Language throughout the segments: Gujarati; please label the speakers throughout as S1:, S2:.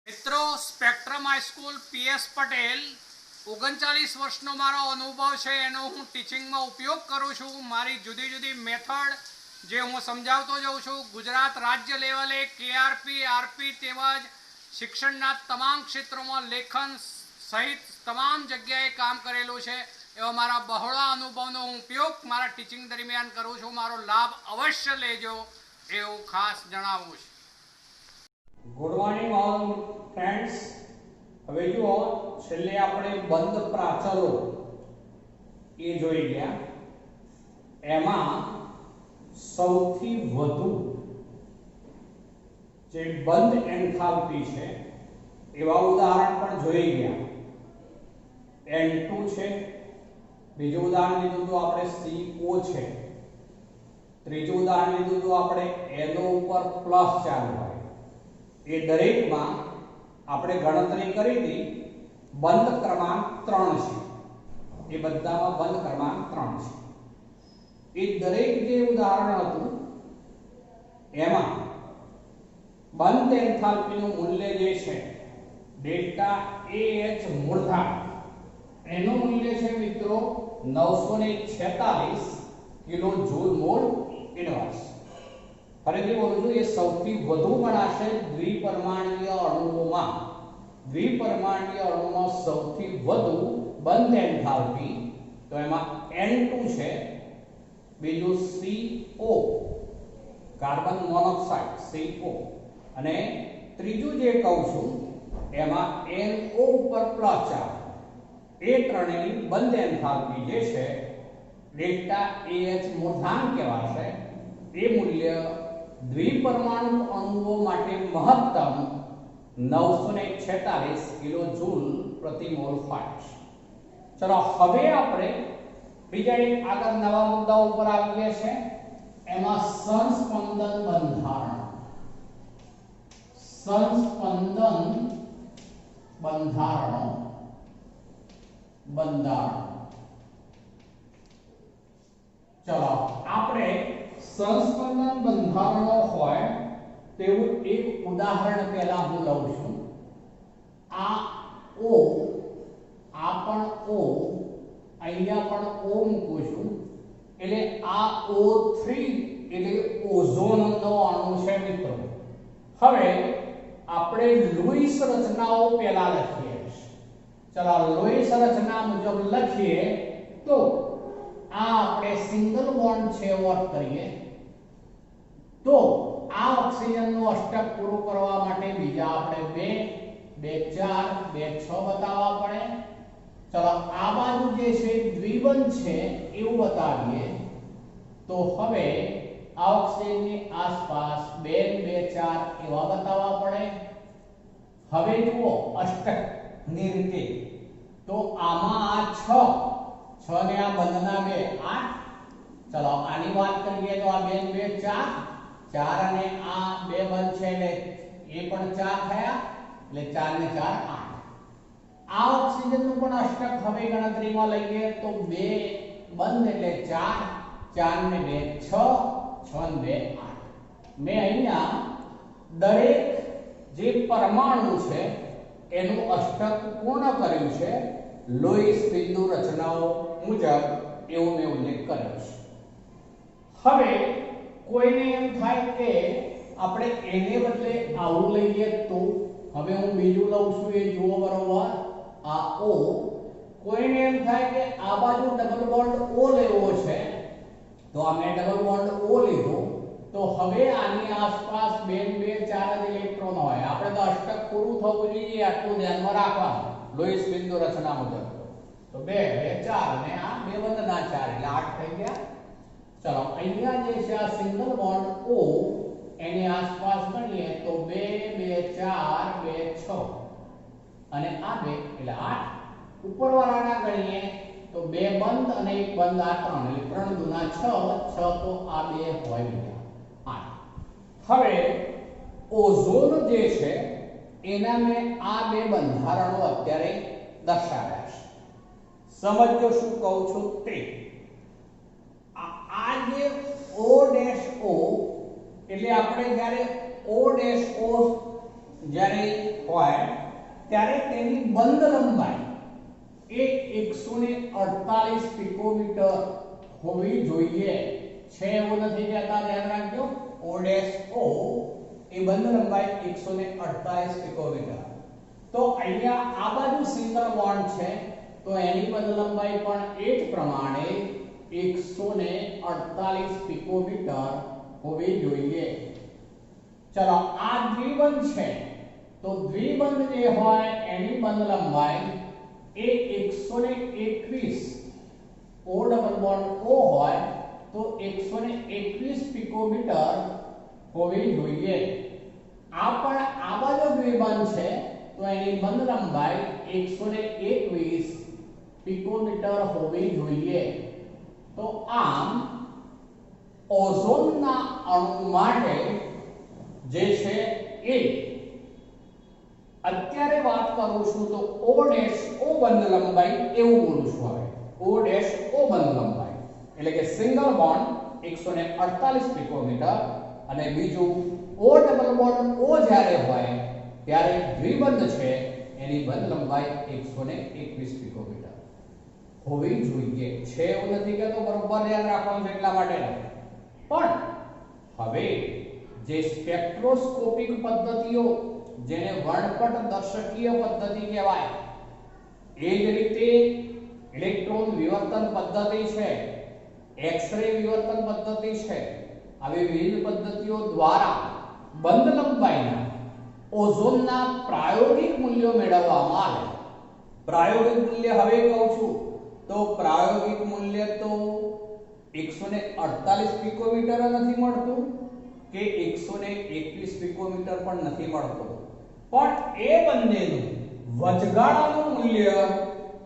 S1: મિત્રો સ્પેક્ટ્રમ હાઈસ્કૂલ પીએસ પટેલ 39 વર્ષનો મારો અનુભવ છે એનો હું ટીચિંગમાં ઉપયોગ કરું છું। મારી જુદી જુદી મેથડ જે હું સમજાવતો જાઉં છું। ગુજરાત રાજ્ય લેવલે કેઆરપી આરપી તેમજ શિક્ષણના તમામ ક્ષેત્રોમાં લેખન સહિત તમામ જગ્યાએ કામ કરેલું છે। એવા મારા બહોળા અનુભવનો હું ઉપયોગ મારા ટીચિંગ દરમિયાન કરું છું। મારો લાભ અવશ્ય લેજો એવું ખાસ જણાવું છું।
S2: Good morning all friends. હવે જુઓ છેલ્લે આપણે બંધ પ્રાચલો એ જોઈ ગયા। એમાં સૌથી વધુ જે બંધ એન્થાલ્પી છે એવા ઉદાહરણ પણ જોઈ ગયા। N2 છે, બીજું ઉદાહરણ લીધું તો આપણે CO છે, ત્રીજું ઉદાહરણ લીધું તો આપણે NO ઉપર પ્લસ ચાલુ હોય। એ દરેકમાં આપણે ગણતરી કરી હતી બંધ ક્રમાંક 3 છે। એ બધામાં બંધ ક્રમાંક 3 છે। એ દરેક જે ઉદાહરણ હતું એમાં બંધ એન્થાલ્પીનું મૂલ્ય જે છે ડેલ્ટા AH મૂળધાર એનું મૂલ્ય છે મિત્રો 946 કિલો જૂલ મોલ ઇનવર્સ। ફરીથી બોલું છું, એ સૌથી વધુ ગણાશે દ્વિપરમાણુય અણુઓમાં। દ્વિપરમાણુય અણુમાં સૌથી વધુ બંધ એન્થાલ્પી તો એમાં N2 છે, બીજું CO કાર્બન મોનોક્સાઇડ CO, અને ત્રીજું જે કહું છું એમાં NO ઉપર પ્લસ ચાર્જ। એ ત્રણેયની બંધ એન્થાલ્પી જે છે ડેલ્ટા AH મૂળધાન કહેવાશે। એ મૂલ્ય દ્વિપરમાણુ અણુઓ માટે મહત્તમ 946 કિલો જૂલ પ્રતિ મોલ હોય છે। ચલો હવે આપણે બીજા એક આગળ નવા મુદ્દા ઉપર આવીએ છીએ। એમાં સંસ્પંદન બંધારણ। સંસ્પંદન બંધારણ ચલો આપણે સંસ્પંદન બંધારણો હોય તેવું એક ઉદાહરણ પહેલા હું લઉં છું। આ O, આ પણ O, અહીંયા પણ O મૂકું છું, એટલે આ O3 એટલે ઓઝોનનો અણુ છે મિત્રો। હવે આપણે લુઈસ રચનાઓ પહેલા લખીએ। ચલો લુઈસ રચના મુજબ લખીએ તો આ આપણે સિંગલ બોન્ડ છે વર્ક કરીએ તો આ ઓક્સિજનનું અષ્ટક પૂરું કરવા માટે બીજા આપણે 2 4 2 6 બતાવવા પડે। ચલો આ બાજુ જે છે દ્વિબંધ છે એવું બતાવીએ તો હવે આ ઓક્સિજનની આસપાસ 2 2 4 એવા બતાવવા પડે। હવે જુઓ અષ્ટકની રીતે તો આમાં આ 6 ને આ બંધના 2 8। ચલો આની વાત કરીએ તો આ 2 2 4 અને આ 2 બંધ છે એટલે એ પણ 4 થયા, એટલે 4 ને 4 8। આ ઓક્સિજનનું પણ અષ્ટક હવે ગણતરીમાં લઈએ તો 2 બંધ એટલે 4, 4 ને 2 6, 6 ને 2 8। મેં અહીંયા દરેક જે પરમાણુ છે એનું અષ્ટક પૂર્ણ કર્યું છે લુઈસ બિંદુ રચનાઓ મુજબ, એવો મેં ઉલ્લેખ કર્યો છે। હવે કોઈને એમ થાય કે આપણે એને બદલે આવું લઈએ તો હવે હું બીજું લઉં છું, એ જુઓ બરોબર આ O। કોઈને એમ થાય કે આ બાજુ ડબલ બોન્ડ O લેવો છે તો આ મેં ડબલ બોન્ડ O લીધો તો હવે આની આસપાસ 2 2 4 જ ઇલેક્ટ્રોન હોય। આપણે તો અષ્ટક પૂરું થવું જોઈએ આટલું ધ્યાનમાં રાખવાનું લુઈસ બિંદુ રચના મુજબ। તો 2 2 4 અને આ 2 બંધના 4 એટલે 8 થઈ ગયા। ચલો અહીંયા જે છે આ સિંગલ બોન્ડ O એની આસપાસ ગણીએ તો 2 2 4 2 6 અને આ 2 એટલે 8। ઉપરવાળાના ગણીએ તો 2 બંધ અને 1 બંધ આ 3 એટલે 3 દુના 6 6 તો આ 2 હોય બીજા 8। હવે ઓઝોન જે છે એના મેં આ 2 બંધારણો અત્યારે દર્શાવ્યા છે। સમજો શું કહું છું તે આ જે O' O એટલે આપણે જ્યારે O' O જ્યારે હોય ત્યારે તેની બંધ લંબાઈ એ 148 પિકોમીટર હોવી જોઈએ. છે એવું નથી કહેતા, ધ્યાન રાખજો. O ડેશ O એ બંધ લંબાઈ 148 પિકોમીટર. તો અહીંયા આ બાજુ સિંગલ બોન્ડ છે તો એની બંધ લંબાઈ પણ એ જ પ્રમાણે 148 પિકોમીટર હોવી જોઈએ. ચલો આ દ્વિબંધ છે તો દ્વિબંધ જે હોય એની બંધ લંબાઈ એ 121 O ડબલ બોન્ડ O હોય તો 121 પિકોમીટર હોવી જોઈએ. આ પણ આ બાજુ દ્વિબંધ છે તો એની બંધ લંબાઈ 121 પિકોમીટર હોવી જોઈએ. તો આમ ઓઝોનના અણુ માટે જે છે એ અત્યારે વાત કરું છું તો O ડેશ O બંધ લંબાઈ એવું બોલું છું. હવે O ડેશ O બંધ લંબાઈ એટલે કે સિંગલ બોન્ડ 148 પિકોમીટર અને બીજું O ડબલ બોન્ડ O જ્યારે હોય ત્યારે દ્વિબંધ છે એની બંધ લંબાઈ 121 પિકોમીટર હોવી જોઈએ. છે એવું નથી કે તો બરોબર ધ્યાન રાખવાનું છે એટલા માટે. પણ હવે જે સ્પેક્ટ્રોસ્કોપિક પદ્ધતિઓ જેને વર્ણપટ દર્શકીય પદ્ધતિ કહેવાય, એ જ રીતે ઇલેક્ટ્રોન વિવર્તન પદ્ધતિ છે, એક્સ-રે વિવર્તન પદ્ધતિ છે, આવી વિવિધ પદ્ધતિઓ દ્વારા બંધ લંબાઈના ઓઝોનના પ્રાયોગિક મૂલ્યો મેળવવામાં આવે. પ્રાયોગિક મૂલ્ય હવે કહું છું તો પ્રાયોગિક મૂલ્ય તો 148 પિકોમીટર નથી મળતું કે 121 પિકોમીટર પણ નથી મળતું, પણ એ બંનેનું વચગાળાનું મૂલ્ય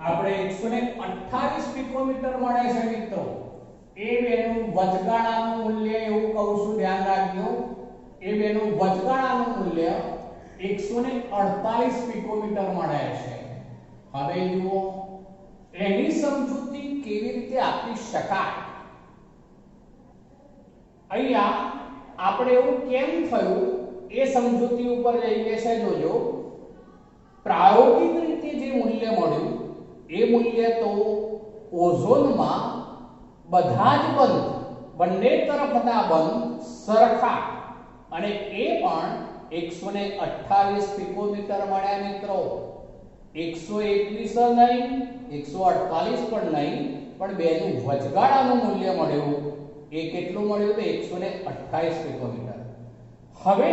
S2: આપણે 128 પિકોમીટર મળે છે મિત્રો. એ બેનું વચગાળાનું મૂલ્ય એવું કહું છું, ધ્યાન રાખજો. એ બેનું વચગાળાનું મૂલ્ય 148 પિકોમીટર મળે છે. હવે જુઓ એની સમજૂતી કેવી રીતે આપી શકાય. અહીંયા આપણે એવું કેમ થયું એ સમજૂતી ઉપર જઈએ છે. જોજો પ્રાયોગિક રીતે જે મૂલ્ય મળ્યું એ મૂલ્ય તો ઓઝોનમાં બધા જ બંધ, બંને તરફના બંધ સરખા, અને એ પણ 128 પિકોમીટર મળ્યા મિત્રો. 121 નહીં, 148 પણ નહીં, પણ બેનું વચગાળાનું મૂલ્ય મળ્યું એ કેટલું મળ્યું તો 128 પિકોમીટર. હવે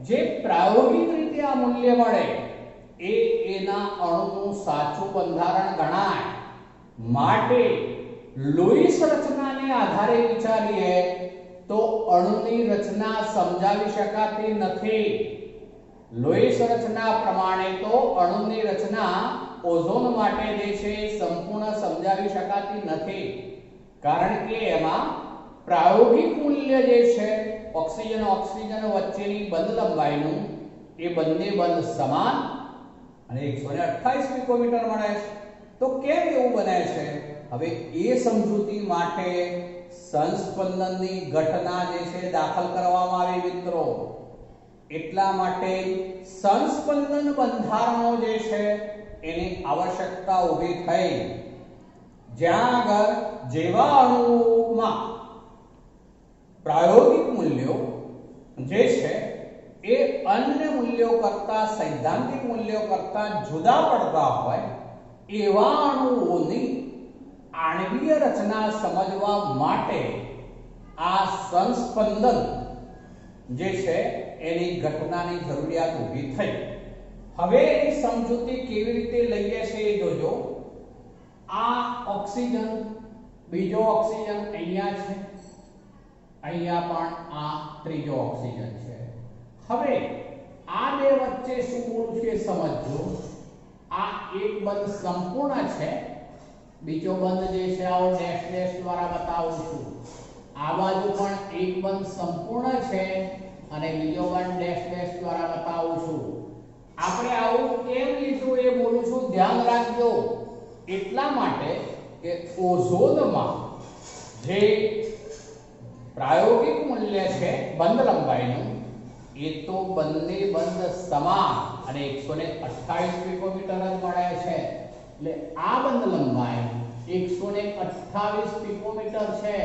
S2: જે પ્રાયોગિક રીતે આ મૂલ્ય મળે એ એના અણુનું સાચું બંધારણ ગણાય. માટે લોઈસ રચનાને આધારે વિચારીએ તો અણુની રચના સમજાવી શકાતી નથી. લોઈસ રચના પ્રમાણે તો અણુની રચના ઓઝોન માટે જે છે સંપૂર્ણ સમજાવી શકાતી નથી, કારણ કે એમાં પ્રાયોગિક મૂલ્ય જે છે ઓક્સિજન વચ્ચેની બંધ લંબાઈનું એ બંને બંધ સમાન અને 128 પિકોમીટર મળે છે. તો કેમ એવું બને છે? હવે એ સમજૂતી માટે સંસ્પંદનની ઘટના જે છે દાખલ કરવામાં આવી મિત્રો. એટલા માટે સંસ્પંદન બંધારણો જે છે એની આવશ્યકતા ઊભી થઈ. જ્યાં આગળ જેવા અણુઓમાં પ્રાયોગિક મૂલ્યો જે છે એ અન્ય મૂલ્યો કરતા, સૈદ્ધાંતિક મૂલ્યો કરતા જુદા પડતા હોય એવા અણુઓની આણ્વીય રચના સમજવા માટે આ સંસ્પંદન જે છે એની ઘટનાની જરૂરિયાત ઊભી થઈ. હવે એની સમજૂતી કેવી રીતે લઈએ છે એ જોજો. આ ઓક્સિજન, બીજો ઓક્સિજન અહીંયા છે, અહીંયા પણ આ ત્રીજો ઓક્સિજન છે. હવે આ બે વચ્ચે શું બોલું છે સમજજો. આ એક બંધ સંપૂર્ણ છે, બીજો બંધ જે છે આ ડેશ ડેશ દ્વારા બતાવું છું. આ બાજુ પણ એક બંધ સંપૂર્ણ છે અને બીજો બંધ ડેશ ડેશ દ્વારા બતાવું છું. આપણે આવું કેમ લીધું એ બોલું છું, ધ્યાન રાખજો. એટલા માટે કે ઓઝોનમાં જે પ્રાયોગિક મૂલ્ય છે બંધ લંબાઈનું એ તો બંને બંધ સમાન અને 128 પિકોમીટર જ મળે છે, એટલે આ બંધ લંબાઈ 128 પિકોમીટર છે.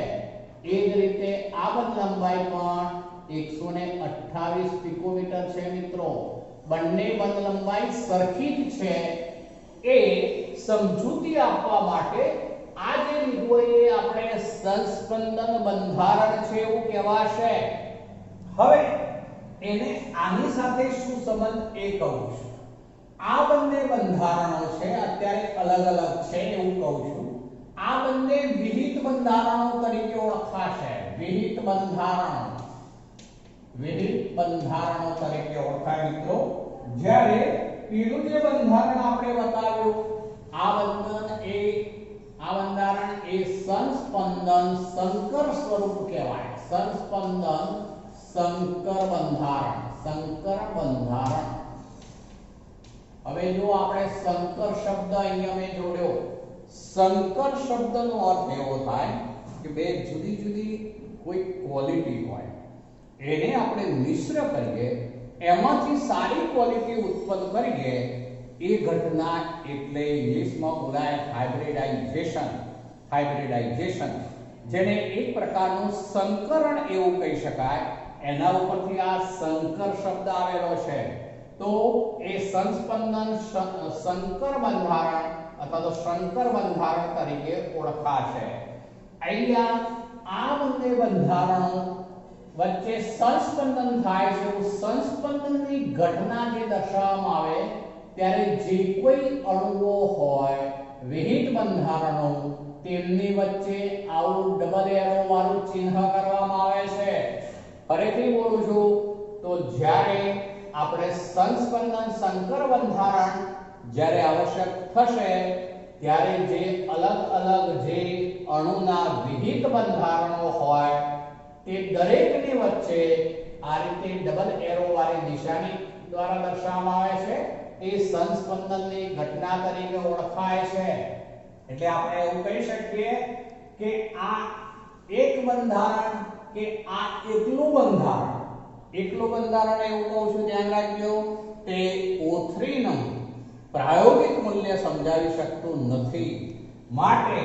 S2: એ જ રીતે આ બંધ લંબાઈ પણ 128 પિકોમીટર છે. મિત્રો, બંને બંધ લંબાઈ સરખી જ છે. એ સમજૂતી આપવા માટે આ જે લીધું એ આપણે સંસ્પંદન બંધારણ છે એવું કહેવાશે. હવે એને આની સાથે શું સંબંધ એ કહું છું. આ બંને બંધારણો છે અત્યારે અલગ અલગ છે એવું કહું છું. આ બંને વિહિત બંધારણો તરીકે ઓળખાશે. વિહિત બંધારણો તરીકે ઓળખાય. મિત્રો, જ્યારે પેલું જે બંધારણ આપણે બતાવ્યું આ બંધારણ એ સંસ્પંદન સંકર સ્વરૂપ કહેવાય. સંસ્પંદન સંકર બંધારણ. હવે જો આપણે સંકર શબ્દ અહીંયા મેં જોડ્યો. સંકર શબ્દનો અર્થ એવો થાય કે બે જુદી જુદી કોઈ ક્વોલિટી હોય એને આપણે મિશ્ર કરીએ, એમાંથી સારી ક્વોલિટી ઉત્પન્ન કરીએ, એ ઘટના એટલે ઇંગ્લિશમાં બોલાય હાઇબ્રિડાઇઝેશન, જેને એક પ્રકારનું સંકરણ એવું કહી શકાય. એના ઉપરથી આ સંકર શબ્દ આવેલો છે. તો એ સંસ્પંદન સંકર બંધારણ અથવા તો શંકર બંધારણ તરીકે ઓળખાશે. અહીંયા આ બંને બંધારણો વચ્ચે સંસ્પંદન થાય છે. સંસ્પંદનની ઘટના જે દર્શાવવામાં આવે ત્યારે જે કોઈ અણુઓ હોય વિહિત બંધારણો તેમની વચ્ચે આવું ડબલ એરો વાળું ચિહ્ન કરવામાં આવે છે. ફરીથી બોલું છું તો જ્યારે આપણે સંસ્પંદન સંકર બંધારણ જ્યારે આવશ્યક થશે ત્યારે જે અલગ અલગ જે અણુના વિહિત બંધારણો હોય તે દરેકની વચ્ચે આ રીતે ડબલ એરો વાળી નિશાની દ્વારા દર્શાવવામાં આવે છે. એ સંસ્પંદનની ઘટના તરીકે ઓળખાય છે. એટલે આપણે એવું કહી શકીએ કે આ એક બંધારણ કે આ એકલું બંધારણ એવું કહું છું, ધ્યાન રાખજો. તે O3 નું પ્રાયોગિક મૂલ્ય સમજાવી શકતું નથી. માટે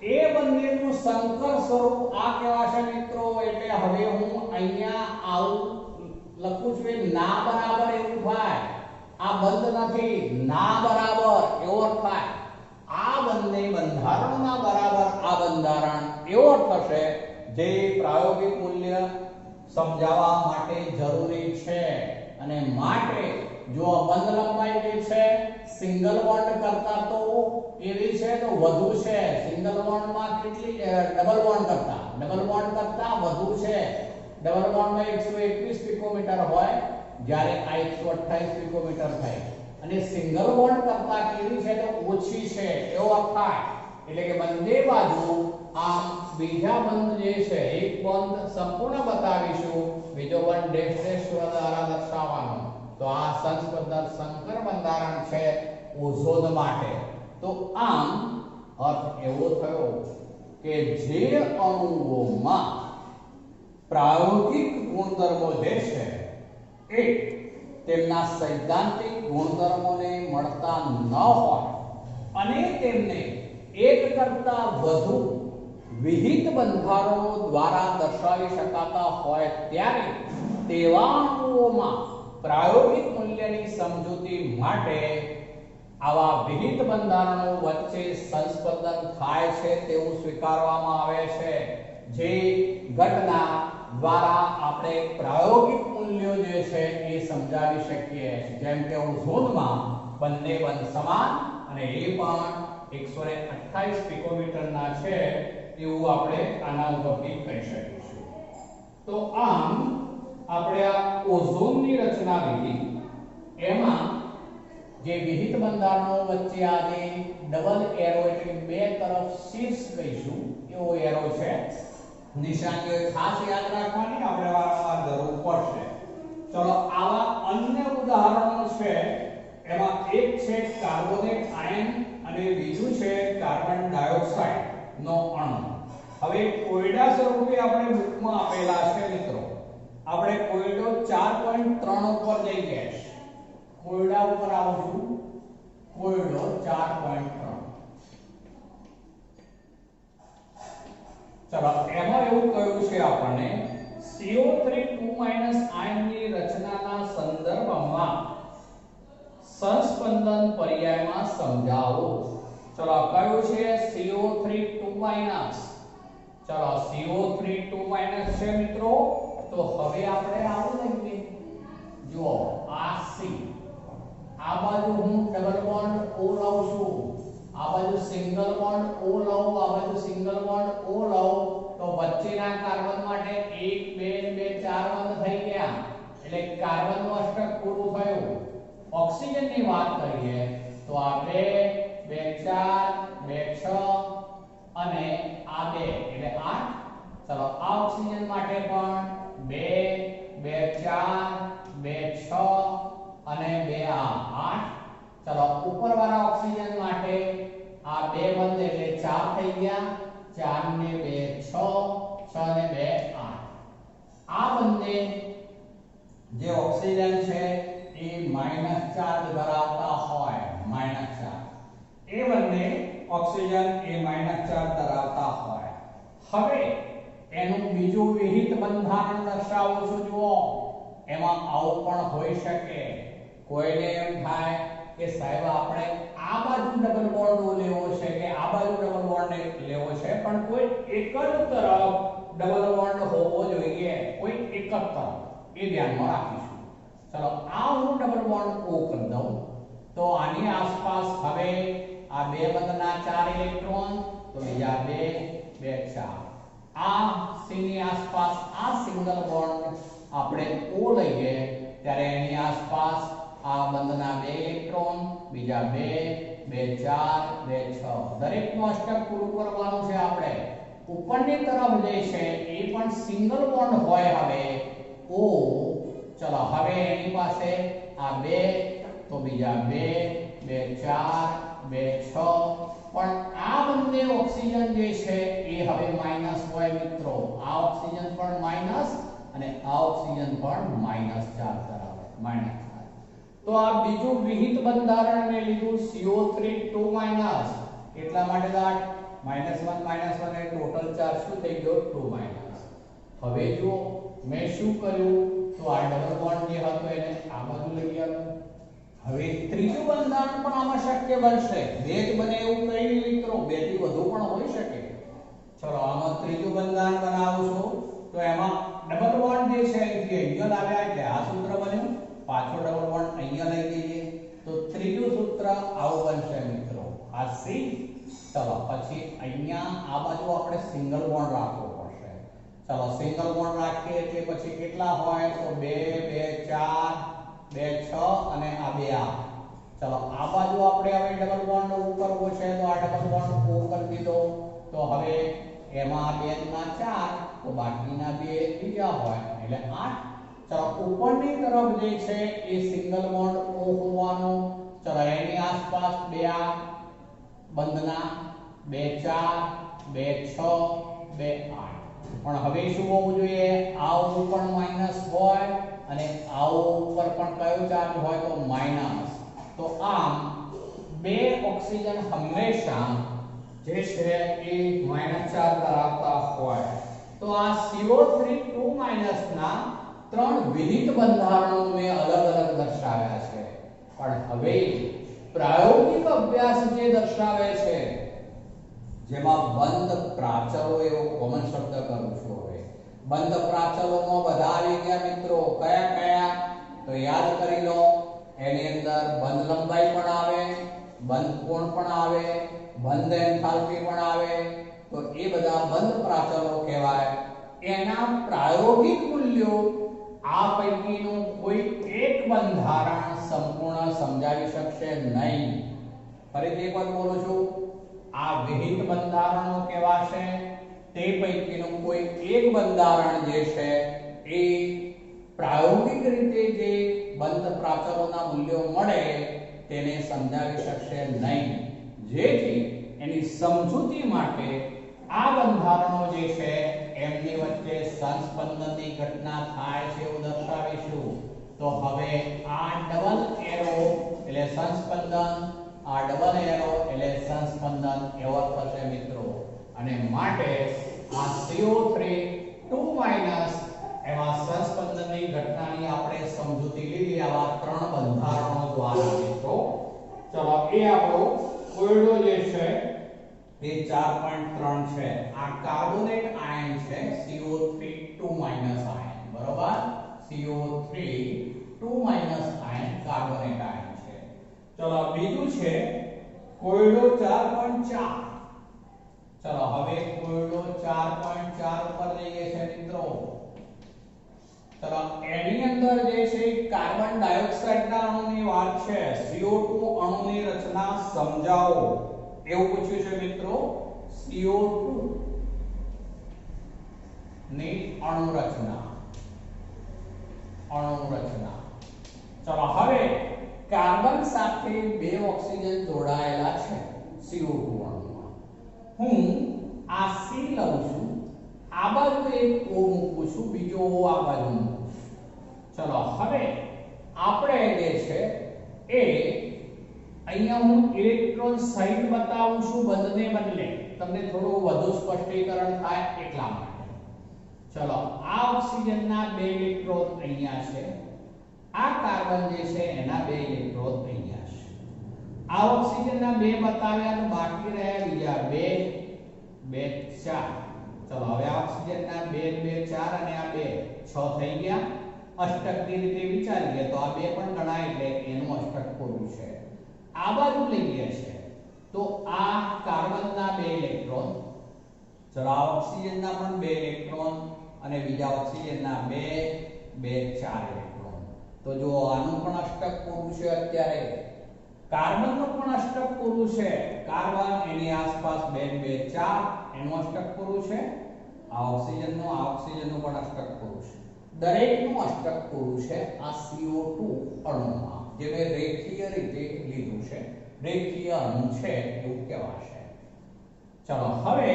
S2: એ બંનેનું સંકર સ્વરૂપ આ કહેવાશે. મિત્રો, એટલે હવે હું અહીંયા આવું લખું છું એ ના બરાબર એવું થાય. આ બંધ નથી, ના બરાબર એવો અર્થ થાય. આ બંને બંધારણોના બરાબર આ બંધારણ એવો થશે જે પ્રાયોગિક મૂલ્ય સમજાવવા માટે જરૂરી છે. અને માટે જો બંધ લંબાઈ જે છે સિંગલ બોન્ડ કરતા તો એવી છે તો વધુ છે. સિંગલ બોન્ડમાં કેટલી ડબલ બોન્ડ કરતા વધુ છે. ડબલ બોન્ડમાં 121 પિકોમીટર હોય જ્યારે આ 128 પિકોમીટર થાય. અને સિંગલ બોન્ડ કરતા કેવી છે તો ઓછી છે એવો અર્થ થાય. એટલે કે બંને બાજુ આમ બીજા બંધ જે છે એક બંધ સંપૂર્ણ બતાવીશું, બીજો બંધ ડેશ દ્વારા દર્શાવવાનો. તો આ સંસ્પંદન સંકર બંધારણ છે ઓઝોન માટે. તો આમ અર્થ એવો થયો કે જે અણુઓમાં પ્રાયોગિક ગુણધર્મો જે છે એ તેમના સૈદ્ધાંતિક ગુણધર્મોને મળતા ન હોય અને તેમને એક કરતા વધુ વિહિત બંધારણો દ્વારા દર્શાવી શકાતા હોય ત્યારે તેવા અણુઓમાં પ્રાયોગિક મૂલ્યની સમજૂતી માટે આવા વિહિત બંધારણો વચ્ચે સંસ્પંદન થાય છે તેવું સ્વીકારવામાં આવે છે. જે ઘટના દ્વારા આપણે પ્રાયોગિક મૂલ્યો જે છે એ સમજાવી શકીએ. જેમ કે ઓઝોનમાં બંને બંધ સમાન અને એ પણ 128 પિકોમીટરના છે એવું આપણે આના ઉપરથી કહી શકીશું. તો આમ આપણે આ ઓઝોનની રચના લીધી. એમાં જે વિહિત બંધારણો વચ્ચે આ જે ડબલ એરો એટલે બે તરફ શીર્ષ કહીશું એવો એરો છે. નિશાનીઓ ખાસ યાદ રાખવાની, આપણે વારંવાર જરૂર પડશે. ચલો, આવા અન્ય ઉદાહરણો છે. એમાં એક છે કાર્બોનેટ આયન અને બીજું છે કાર્બન ડાયોક્સાઇડ નો અણુ. હવે કોયડા સ્વરૂપે આપણે બુકમાં આપેલા છે મિત્રો. આપણે કોયડો 4.3 ઉપર જઈએ. કોયડા ઉપર આવું છું. કોયડો 4.3. ચલો એમાં એવું કહ્યું છે આપણને CO3 2 આયનની રચનાના સંદર્ભમાં સંસ્પંદન પર્યાયમાં સમજાવો. ચલો કયું છે CO3 2 ચલો CO3 2 છે મિત્રો. તો હવે આપણે આવું લઈએ. જો આ C, આ બાજુ હું ડબલ બોન્ડ O લઉં છું, આ બાજુ સિંગલ બોન્ડ O લઉં, આ બાજુ સિંગલ બોન્ડ O લઉં, તો વચ્ચેના કાર્બન માટે 1 2 2 4 બંધ થઈ ગયા. એટલે કાર્બનનું અષ્ટક પૂરું થયું. ઓક્સિજનની વાત કરીએ તો આ 2 2 4 2 6 અને આ 2 એટલે 8. ચલો આ ઓક્સિજન માટે પણ 2 2 4 2 6 અને 2 8. ચલો ઉપરવાળા ઓક્સિજન માટે આ 2 બંધ એટલે 4 થઈ ગયા. 4 ને 2 6 6 ને 2 8. આ બંને જે ઓક્સિજન છે એ માઈનસ ચાર્જ ધરાવતા હોય, માઈનસ ચાર્જ, એ બંને ઓક્સિજન એ માઈનસ ચાર્જ ધરાવતા હોય. હવે એનું બીજું વિહિત બંધારણ દર્શાવું છું. જુઓ એમાં આવું પણ હોઈ શકે. કોઈને એમ થાય કે સાહેબ આપણે આ બાજુ ડબલ બોન્ડ લેવો છે કે આ બાજુ ડબલ બોન્ડ લેવો છે, પણ કોઈ એક જ તરફ ડબલ બોન્ડ હોવો જોઈએ, કોઈ એક જ તરફ. એ ધ્યાનમાં રાખીશું. ચલો આ હું ડબલ બોન્ડ O કરી દઉં તો આની આસપાસ હવે આ બે બંધના 4 ઇલેક્ટ્રોન, તો બીજા 2 2 4. આ C ની આસપાસ આ સિંગલ બોન્ડ આપણે O લઈએ ત્યારે એની આસપાસ આ બંધના 2 ઇલેક્ટ્રોન, બીજા 2 2 4 2 6. દરેકનું અષ્ટક પૂરું કરવાનું છે આપણે. ઉપરની તરફ જે છે એ પણ સિંગલ બોન્ડ હોય હવે O. ચલો હવે એની પાસે આ 2 તો બીજા 2 2 4 2 6. પણ આ બંને ઓક્સિજન જે છે એ હવે માઈનસ હોય મિત્રો. આ ઓક્સિજન પણ માઈનસ અને આ ઓક્સિજન પણ માઈનસ ચાર્જ ધરાવે, માઈનસ ચાર્જ. તો આ બીજું વિહિત બંધારણ મેં લીધું CO3 2 એટલા માટે -1 એ ટોટલ ચાર્જ શું થઈ ગયો 2 હવે જો મેં શું કર્યું તો આ ડબલ બોન્ડ જે હતો એને આ બાજુ લઈ આવ્યો. હવે ત્રીજું બંધારણ પણ આમાં શક્ય બનશે. બે જ બને એવું કઈ નહીં મિત્રો, બે થી વધુ પણ હોઈ શકે. ચલો આમાં ત્રીજું બંધારણ બનાવું છું તો એમાં ડબલ બોન્ડ જે છે અહીંથી અહીંયા લાવ્યા એટલે આ સૂત્ર બન્યું. પાછો ડબલ બોન્ડ અહીંયા લઈ જઈએ તો ત્રીજું સૂત્ર આવું બનશે મિત્રો, આ C. ચલો પછી અહીંયા આ બાજુ આપણે સિંગલ બોન્ડ રાખવો પડશે. ચલો સિંગલ બોન્ડ રાખીએ એટલે પછી કેટલા હોય તો 2 2 4 2 6 અને આ 2 8. ચલો આ બાજુ આપણે હવે ડબલ બોન્ડ કરવો છે તો આ ડબલ બોન્ડ કરી દીધો. તો હવે એમાં 2 ના 4 તો બાકીના 2 બીજા હોય એટલે 8. ચલો ઉપરની તરફ જે છે એ સિંગલ બોન્ડ O હોવાનો. ચલો એની આસપાસ 2 8 બંધના 2 4 2 6 2 8. પણ હવે શું હોવું જોઈએ, આ ઉપર માઈનસ હોય અને આ ઉપર પણ કયો ચાર્જ હોય તો માઈનસ. તો આમ બે ઓક્સિજન હંમેશા જે છે એ માઈનસ ચાર્જ ધરાવતા હોય. તો આ CO3 2 ના ત્રણ વિહિત બંધારણો મેં અલગ અલગ દર્શાવ્યા છે. પણ હવે પ્રાયોગિક અભ્યાસ જે દર્શાવે છે જેમાં બંધ પ્રાચલો એવો કોમન શબ્દ કરું છું. હવે બંધ પ્રાચલોમાં બધા આવી ગયા મિત્રો. કયા કયા તો યાદ કરી લો. એની અંદર બંધ લંબાઈ પણ આવે, બંધ કોણ પણ આવે, બંધ એન્થાલ્પી પણ આવે. તો એ બધા બંધ પ્રાચલો કહેવાય. એના પ્રાયોગિક મૂલ્યો આ પૈકીનું કોઈ એક બંધારણ સંપૂર્ણ સમજાવી શકશે નહીં. ફરીથી એકવાર બોલું છું, આ વિહિત બંધારણો કહેવાશે. તે પૈકીનું કોઈ એક બંધારણ જે છે એ પ્રાયોગિક રીતે જે બંધ પ્રાચલોના મૂલ્યો મળે તેને સમજાવી શકશે નહીં. જેથી એની સમજૂતી માટે આ બંધારણો જે છે એમની વચ્ચે સંસ્પંદનની ઘટના થાય છે એવું દર્શાવીશું. તો હવે આ ડબલ એરો એટલે સંસ્પંદન, આ ડબલ એરો એટલે સંસ્પંદન એવો થશે મિત્રો. અને માટે આ CO3 2- એમાં સંસ્પંદનની ઘટનાની આપણે સમજૂતી લીધી આવા ત્રણ બંધારણો દ્વારા મિત્રો. ચલો એ આપણો કોયડો જે છે એ 4.3 છે. આ કાર્બોનેટ આયન છે CO3 2- આયન, બરોબર. CO3 2- આયન કાર્બોનેટ આયન છે. ચલો બીજું છે કોયડો 4.4. ચલો હવે કોયડો 4.4 ઉપર જઈએ છે મિત્રો. ચલો એની અંદર જે છે કાર્બન ડાયોક્સાઇડ ના અણુની વાત છે. CO2 અણુની રચના સમજાવો એવું પૂછ્યું છે મિત્રો. CO2 ની અણુ રચના. ચલો હવે કાર્બન સાથે બે ઓક્સિજન જોડાયેલા છે CO2 અણુમાં. હું આ C લઉં છું, આ બાજુ એક O મૂકું છું, બીજો O આ બાજુ મૂકું છું. ચલો હવે આપણે જે છે એ અહીંયા હું ઇલેક્ટ્રોન સહિત બતાવું છું બંધને બદલે, તમને થોડું વધુ સ્પષ્ટીકરણ થાય એટલા માટે. ચલો આ ઓક્સિજનના બે ઇલેક્ટ્રોન અહીંયા છે, આ કાર્બન જે છે એના બે ઇલેક્ટ્રોન અહીંયા છે. આ ઓક્સિજનના બે બતાવ્યા તો બાકી રહ્યા બીજા બે, 2 4. ચલો હવે આ ઓક્સિજનના 2 2 4 અને આ 2 6 થઈ ગયા. અષ્ટકની રીતે વિચારીએ તો આ બે પણ ગણાય એટલે એનું અષ્ટક પૂરું છે. આ બાજુ લઈએ છે તો આ કાર્બનના બે ઇલેક્ટ્રોન, ચલો આ ઓક્સિજનના પણ બે ઇલેક્ટ્રોન અને બીજા ઓક્સિજનના 2 2 4 ઇલેક્ટ્રોન. તો જો આનું પણ અષ્ટક પૂરું છે. અત્યારે કાર્બનનું પણ અષ્ટક પૂરું છે. કાર્બન એની આસપાસ 2 2 4 એનું અષ્ટક પૂરું છે. આ ઓક્સિજનનું પણ અષ્ટક પૂરું છે. દરેકનું અષ્ટક પૂરું છે આ CO2 અણુમાં, જે મેં રેખીય રીતે લીધું છે. રેખીય અણુ છે એવું કહેવાશે. ચલો હવે